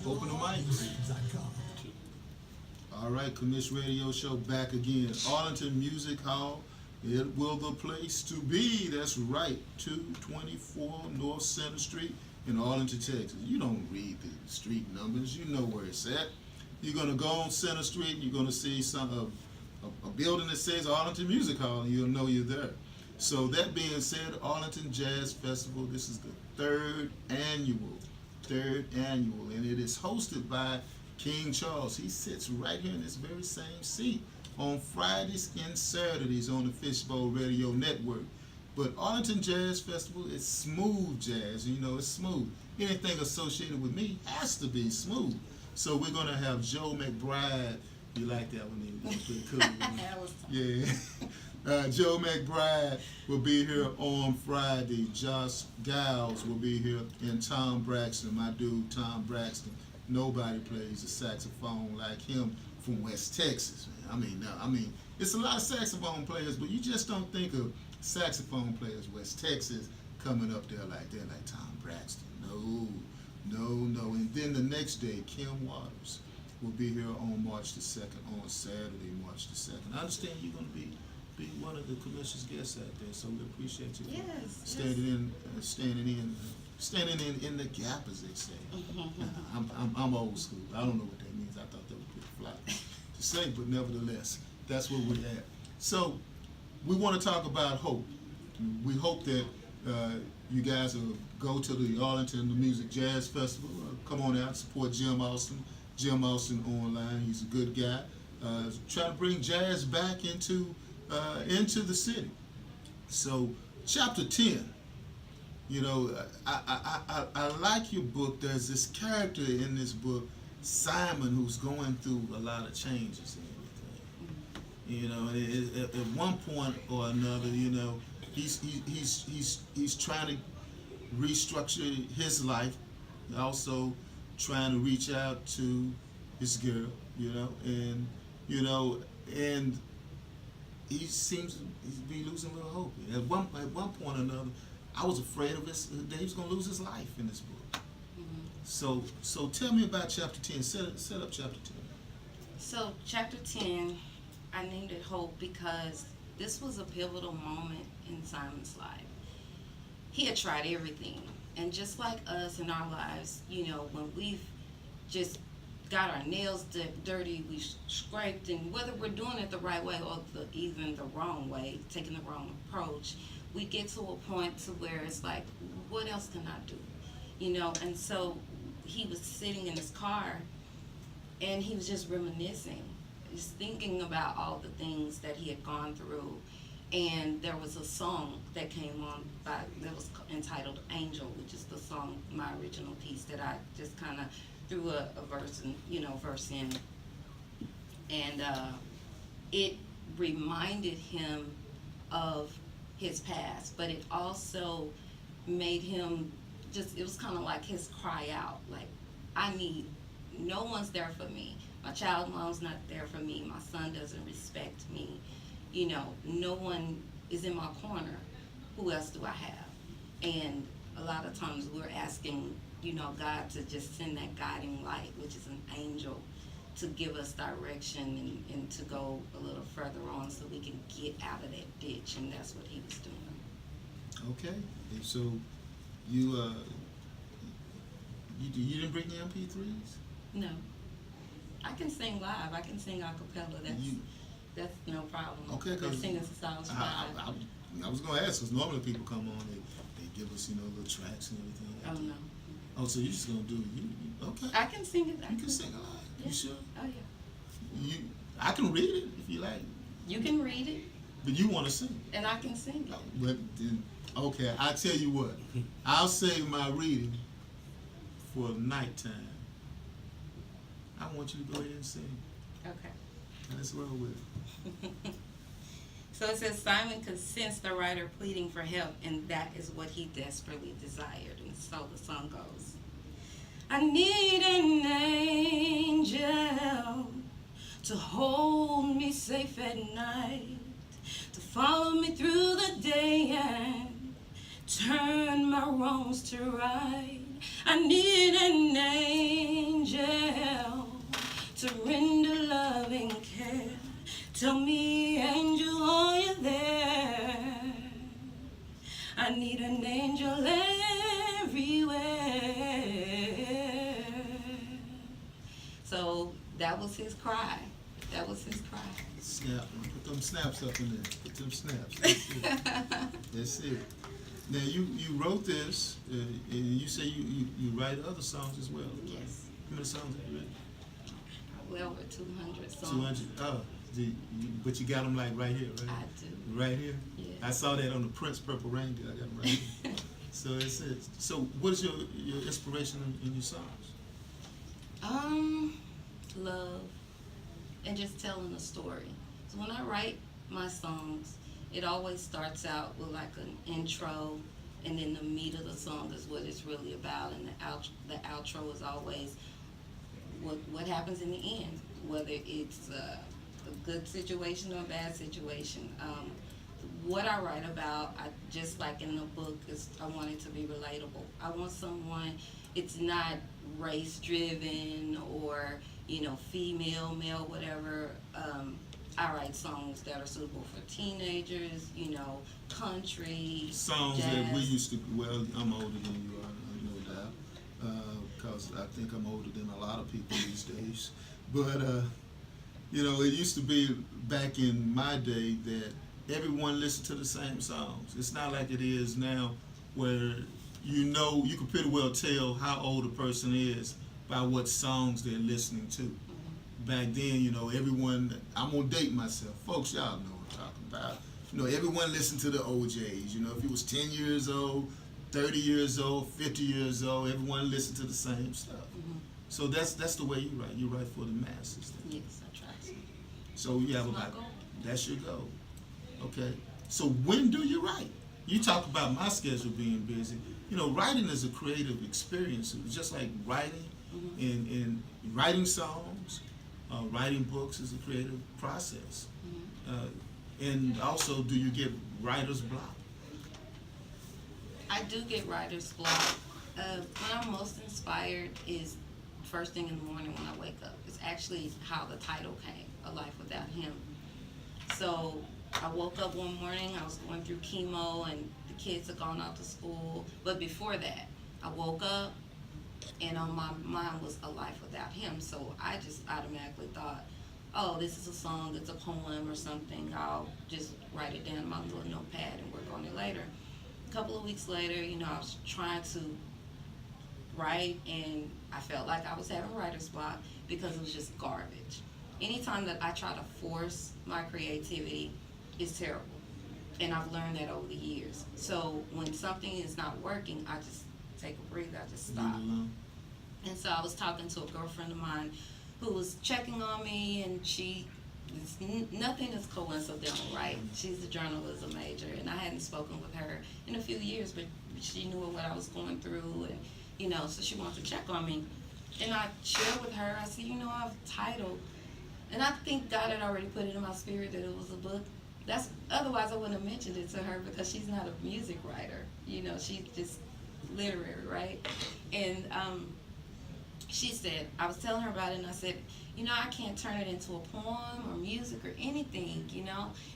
Open the mics. All right, Commish Radio Show back again. Arlington Music Hall. It will the place to be. That's right, 224 North Center Street in Arlington, Texas. You don't read the street numbers. You know where it's at. You're going to go on Center Street. You're going to see a building that says Arlington Music Hall, and you'll know you're there. So that being said, Arlington Jazz Festival, this is the third annual, and it is hosted by King Charles. He sits right here in this very same seat on Fridays and Saturdays on the Fishbowl Radio Network. But Arlington Jazz Festival is smooth jazz. You know, it's smooth. Anything associated with me has to be smooth. So we're going to have Joe McBride. You like that one? It was pretty cool. That was Yeah. Joe McBride will be here on Friday. Josh Giles will be here, and Tom Braxton, my dude Tom Braxton. Nobody plays the saxophone like him from West Texas. Man. I mean, it's a lot of saxophone players, but you just don't think of saxophone players West Texas coming up there like that, like Tom Braxton. No. And then the next day, Kim Waters will be here on March the 2nd, on Saturday, March the 2nd. I understand you're going to be one of the commission's guests out there, so we appreciate you standing in the gap, as they say. I'm old school. I don't know what that means. I thought that was pretty fly to say, but nevertheless, that's where we're at. So we want to talk about hope. We hope that you guys will go to the Arlington Music Jazz Festival. Come on out, support Jim Austin. Jim Austin online. He's a good guy. Trying to bring jazz back into the city. So, chapter 10. You know, I like your book. There's this character in this book, Simon, who's going through a lot of changes and everything. You know, at one point or another, you know, he's trying to restructure his life. Also trying to reach out to his girl, you know, and he seems to be losing a little hope. At one point or another, I was afraid of that he was going to lose his life in this book. Mm-hmm. So tell me about chapter 10. Set up chapter 10. So chapter 10, I named it Hope because this was a pivotal moment in Simon's life. He had tried everything. And just like us in our lives, you know, when we've just got our nails dirty, we scraped, and whether we're doing it the right way or even the wrong way, taking the wrong approach, we get to a point to where it's like, what else can I do? You know, and so he was sitting in his car, and he was just reminiscing, just thinking about all the things that he had gone through. And there was a song that came on that was entitled Angel, which is the song, my original piece, that I just kind of threw a verse in. And it reminded him of his past, but it also made him it was kind of like his cry out, like, no one's there for me. My child mom's not there for me. My son doesn't respect me. You know, no one is in my corner. Who else do I have? And a lot of times we're asking, you know, God to just send that guiding light, which is an angel, to give us direction and to go a little further on so we can get out of that ditch, and that's what he was doing. Okay. So you didn't bring the MP3s? No. I can sing live. I can sing a cappella. That's no problem. Okay, because I was going to ask, because normally people come on, they give us, you know, little tracks and everything. Oh, no. Oh, so you're just going to do it? Okay. I can sing it. You can sing a lot. Yeah. You sure? Oh, yeah. I can read it if you like. You can read it. But you want to sing. And I can sing it. But then, okay, I'll tell you what. I'll save my reading for nighttime. I want you to go ahead and sing. Okay. Let's roll with it. So it says, Simon could sense the writer pleading for help, and that is what he desperately desired. And so the song goes, I need an angel to hold me safe at night, to follow me through the day and turn my wrongs to right. I need an angel to render loving care. Tell me, angel, are you there? I need an angel everywhere. So that was his cry. That was his cry. Snap. Put them snaps up in there. Put them snaps. That's it. That's it. Now you wrote this, and you say you write other songs as well. Right? Yes. How many songs have you written? Probably over 200 songs. 200. Oh, but you got them like right here, right? I do. Right here. Yes. I saw that on the Prince Purple Rain. I got them right here. So it's it. So what is your inspiration in your songs? Love and just telling a story. So when I write my songs, it always starts out with like an intro, and then the meat of the song is what it's really about, and the outro is always what happens in the end, whether it's a good situation or a bad situation. What I write about, just like in the book, is I want it to be relatable. I want someone, it's not race driven or female, male, whatever. I write songs that are suitable for teenagers, country, Songs jazz. that we used to. Well, I'm older than you are, no doubt, because I think I'm older than a lot of people these days. But it used to be back in my day that everyone listened to the same songs. It's not like it is now, where you can pretty well tell how old a person is by what songs they're listening to. Back then, everyone, I'm gonna date myself. Folks, y'all know what I'm talking about. Everyone listened to the OJs. If you was 10 years old, 30 years old, 50 years old, everyone listened to the same stuff. Mm-hmm. So that's the way you write. You write for the masses. Then. Yes, I try to. So you have That's my about, goal. that's your goal. Okay. So when do you write? You talk about my schedule being busy. Writing is a creative experience. It's just like writing, Mm-hmm. and writing songs, writing books is a creative process. Mm-hmm. And also, do you get writer's block? I do get writer's block. When I'm most inspired is first thing in the morning when I wake up. It's actually how the title came, A Life Without Him. So I woke up one morning, I was going through chemo and the kids had gone off to school. But before that, I woke up and on my mind was A Life Without Him. So I just automatically thought, oh, this is a song, it's a poem or something. I'll just write it down in my little notepad and work on it later. A couple of weeks later, I was trying to write and I felt like I was having writer's block because it was just garbage. Anytime that I try to force my creativity, it's terrible. And I've learned that over the years. So when something is not working, I just take a breather, I just stop. And so I was talking to a girlfriend of mine who was checking on me, and nothing is coincidental, right? She's a journalism major, and I hadn't spoken with her in a few years, but she knew what I was going through, and so she wanted to check on me. And I shared with her, I said, I have a title, and I think God had already put it in my spirit that it was a book. Otherwise I wouldn't have mentioned it to her because she's not a music writer. She's just literary, right? And she said, I was telling her about it, and I said, I can't turn it into a poem or music or anything,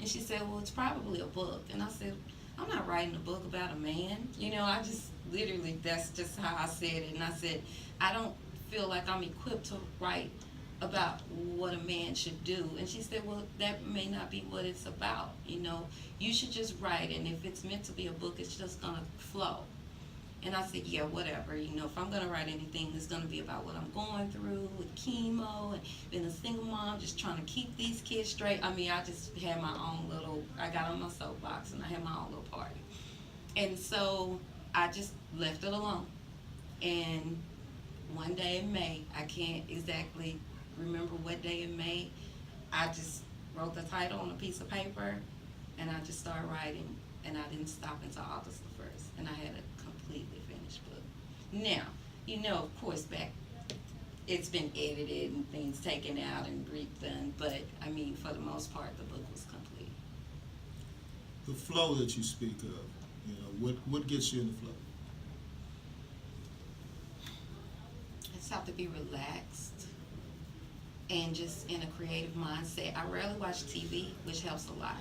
And she said, well, it's probably a book. And I said, I'm not writing a book about a man. I just literally, that's just how I said it. And I said, I don't feel like I'm equipped to write about what a man should do. And she said, well, that may not be what it's about. You should just write, and if it's meant to be a book, it's just gonna flow. And I said, yeah, whatever. If I'm going to write anything, it's going to be about what I'm going through with chemo and being a single mom, just trying to keep these kids straight. I just had my own I got on my soapbox and I had my own little party. And so I just left it alone. And one day in May, I can't exactly remember what day in May, I just wrote the title on a piece of paper and I just started writing. And I didn't stop until August the 1st. And I had a completely finished book. Now, of course, it's been edited and things taken out and redone, but for the most part, the book was complete. The flow that you speak of You know, what gets you in the flow? I just have to be relaxed and just in a creative mindset. I rarely watch TV, which helps a lot.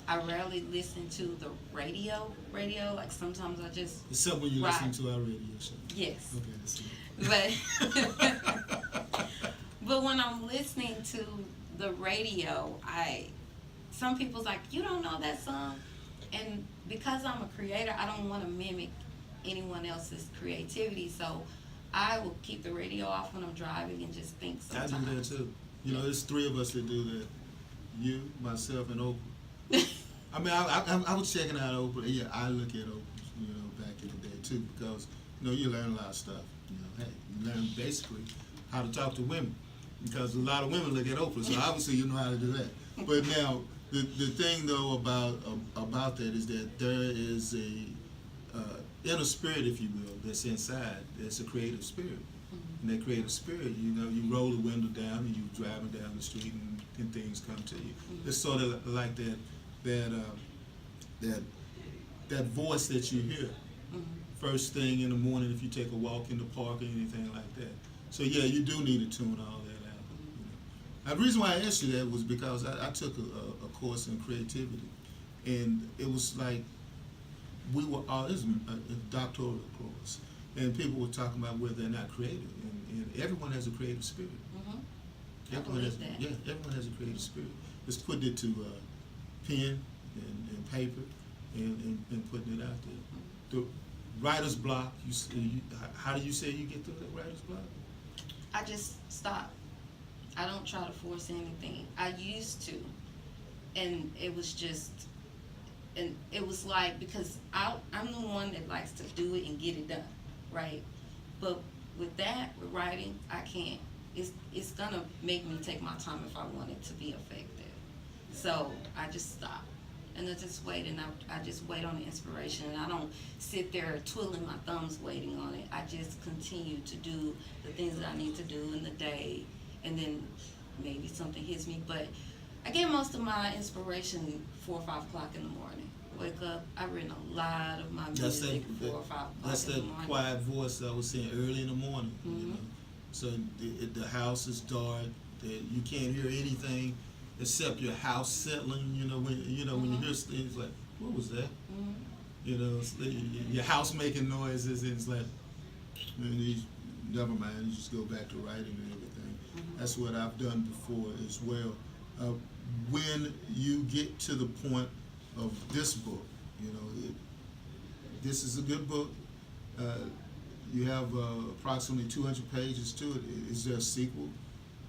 I rarely listen to the radio. Like sometimes I just Except when you ride. listen to our radio show. Yes. Okay, that's it. But but when I'm listening to the radio, some people's like, you don't know that song, and because I'm a creator, I don't want to mimic anyone else's creativity, so I will keep the radio off when I'm driving and just think I sometimes. do that too. You know, there's three of us that do that. You, myself, and Oprah. I mean, I was checking out Oprah. Yeah, I look at Oprah, you know, back in the day too, because, you know, you learn a lot of stuff. You know, hey, you learn basically how to talk to women, because a lot of women look at Oprah, so obviously you know how to do that. But now, the thing though about that is that there is a inner spirit, if you will, that's inside. That's a creative spirit. And that creative spirit, you know, you roll the window down and you driving down the street and things come to you. It's sort of like that voice that you hear first thing in the morning if you take a walk in the park or anything like that. So yeah, you do need to tune all that out. You know. The reason why I asked you that was because I took a course in creativity, and it was like we were all, it was a doctoral course, and people were talking about where they're not creative, and everyone has a creative spirit. Everyone has, yeah, everyone has a creative spirit. Just putting it to pen and paper and putting it out there. The writer's block, how do you say you get through that writer's block? I just stop. I don't try to force anything. I used to, and it was just, and it was like, because I'm the one that likes to do it and get it done, right? But with writing, I can't. It's gonna make me take my time if I want it to be effective. So I just stop, and I just wait, and I just wait on the inspiration, and I don't sit there twiddling my thumbs waiting on it. I just continue to do the things that I need to do in the day, and then maybe something hits me. But I get most of my inspiration 4 or 5 o'clock in the morning. Wake up, I've written a lot of my music 4 or 5 o'clock in the morning. That's that quiet voice I was saying early in the morning. You know? So the house is dark. You can't hear anything except your house settling. You know when when you hear things like, what was that? You know, your house making noises, and it's like, never mind. You just go back to writing and everything. That's what I've done before as well. When you get to the point of this book, you know, this is a good book. You have approximately 200 pages to it. Is there a sequel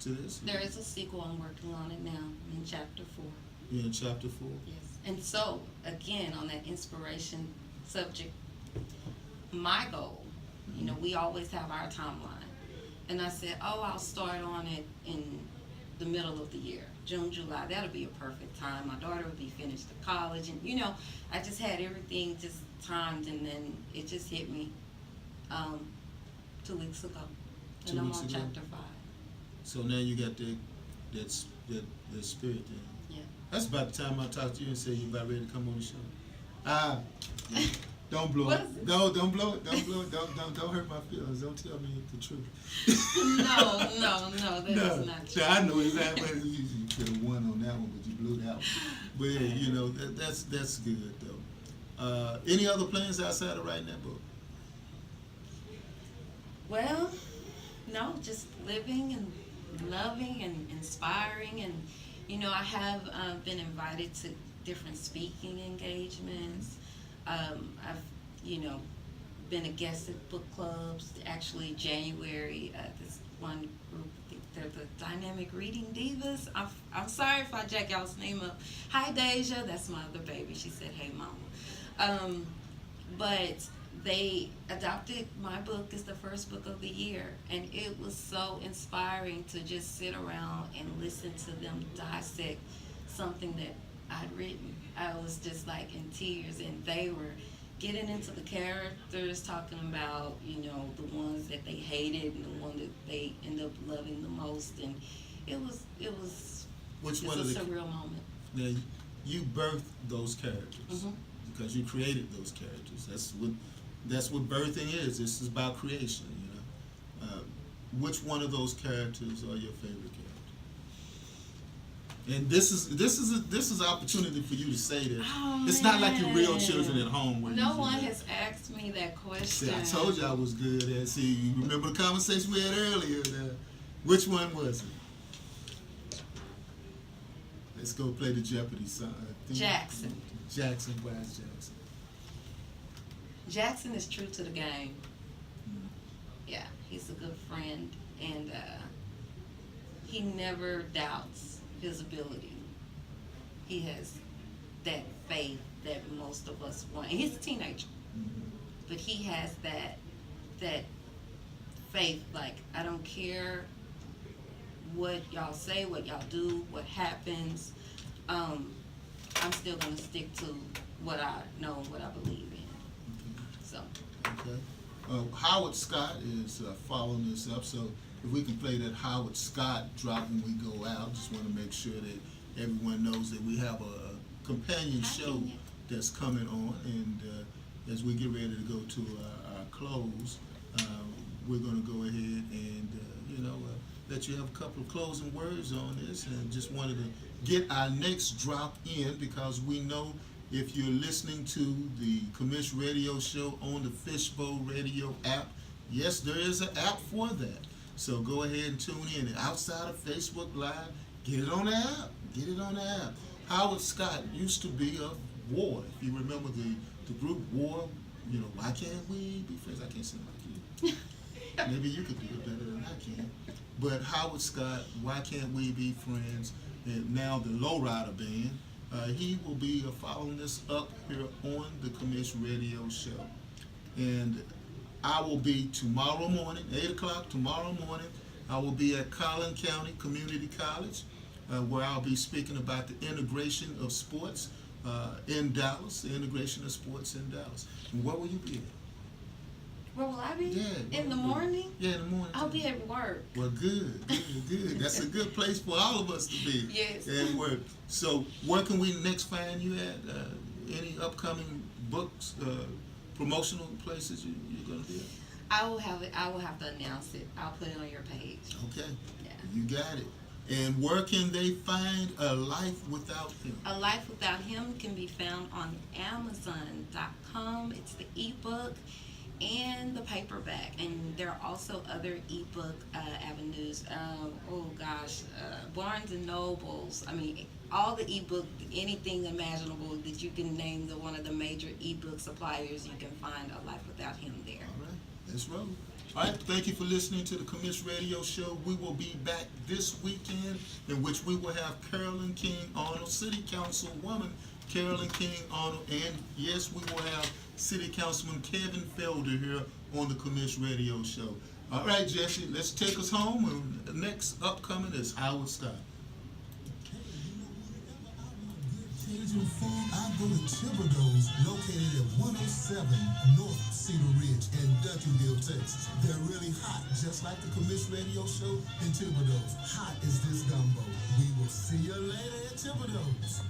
to this? There is a sequel. I'm working on it now. I'm in chapter 4. You're in chapter 4? Yes. And so, again, on that inspiration subject, my goal, you know, we always have our timeline. And I said, I'll start on it in the middle of the year, June, July. That'll be a perfect time. My daughter would be finished at college. And, you know, I just had everything just timed, and then it just hit me 2 weeks ago. And I'm on chapter 5. So now you got that spirit there. Yeah. That's about the time I talk to you and say you about ready to come on the show. Don't blow What it. is it? No, don't blow it. Don't blow it. Don't hurt my feelings. Don't tell me the truth. No, that is not true. I know exactly. You could have won on that one, but you blew that one. But yeah, you know that's good though. Any other plans outside of writing that book? Well, no, just living and loving and inspiring, and you know, I have been invited to different speaking engagements. I've, you know, been a guest at book clubs. Actually, January, this one group, they're the Dynamic Reading Divas. I'm sorry if I jack y'all's name up. Hi, Deja. That's my other baby. She said, "Hey, mama." But they adopted my book as the first book of the year, and it was so inspiring to just sit around and listen to them dissect something that I'd written. I was just like in tears, and they were getting into the characters, talking about, you know, the ones that they hated and the one that they end up loving the most, and it was Which just one a of the surreal moment. Now you birthed those characters. because you created those characters. That's what birthing is. This is about creation. Which one of those characters are your favorite characters? And this is an opportunity for you to say that. Oh, it's not like your real man. children at home. Where No one has asked me that question. See, I told you I was good at. See, you remember the conversation we had earlier? Which one was it? Let's go play the Jeopardy song. Jackson. Jackson, why is Jackson? Jackson is true to the game. Mm. Yeah, he's a good friend, and he never doubts his ability. He has that faith that most of us want. And he's a teenager, but he has that faith. Like, I don't care what y'all say, what y'all do, what happens. I'm still gonna stick to what I know, what I believe in. So. Okay. Howard Scott is following this up, so if we can play that Howard Scott drop when we go out, just want to make sure that everyone knows that we have a companion show that's coming on, and as we get ready to go to our close, we're going to go ahead and let you have a couple of closing words on this, and just wanted to get our next drop in, because we know if you're listening to the Commish Radio Show on the Fishbowl Radio app, yes, there is an app for that. So go ahead and tune in. And outside of Facebook Live, get it on the app. Get it on the app. Howard Scott used to be of War. If you remember the group War, why can't we be friends? I can't sing like you. Maybe you could do it better than I can. But Howard Scott, Why Can't We Be Friends, and now the Lowrider Band, he will be following this up here on the Commish Radio Show. And I will be tomorrow morning, 8 o'clock tomorrow morning, I will be at Collin County Community College, where I'll be speaking about the integration of sports in Dallas, the integration of sports in Dallas. And where will you be at? Where will I be? Yeah. In the morning? Yeah, in the morning. I'll be at work. Well, good. That's a good place for all of us to be. Yes. At work. So, where can we next find you at? Any upcoming books, promotional places you're going to be at? I will have to announce it. I'll put it on your page. Okay. Yeah. You got it. And where can they find A Life Without Him? A Life Without Him can be found on Amazon.com. It's the ebook and the paperback, and there are also other ebook avenues. Barnes and Nobles. I mean, all the ebook, anything imaginable that you can name, one of the major ebook suppliers, you can find A Life Without Him there. All right, let's roll. All right, thank you for listening to the Commish Radio Show. We will be back this weekend, in which we will have Carolyn King Arnold, City Councilwoman Carolyn King Arnold, and yes, we will have City Councilman Kevin Felder here on the Commish Radio Show. All right, Jesse, let's take us home. And the next upcoming is Howard Scott. I go to Thibodeau's, located at 107 North Cedar Ridge in Duncanville, Texas. They're really hot, just like the Commish Radio Show in Thibodeau's. Hot as this gumbo. We will see you later at Thibodeau's.